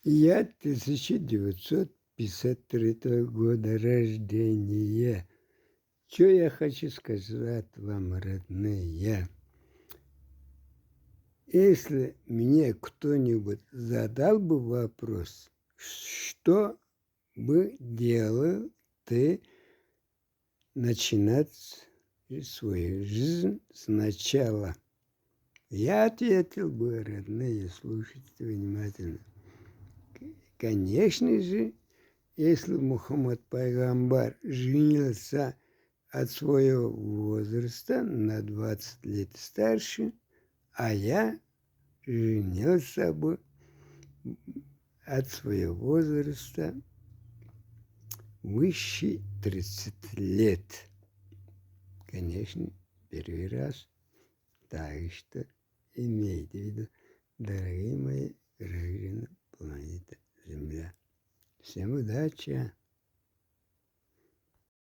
Я 1953 года рождения. Что я хочу сказать вам, родные? Если мне кто-нибудь задал бы вопрос, что бы делал ты начинать свою жизнь сначала? Я ответил бы, родные, слушайте внимательно. Конечно же, если Мухаммад Пайгамбар женился от своего возраста на 20 лет старше, а я женился бы от своего возраста выше 30 лет. Конечно, первый раз. Так что имейте в виду, дорогие мои граждане планеты Земля. Всем удачи!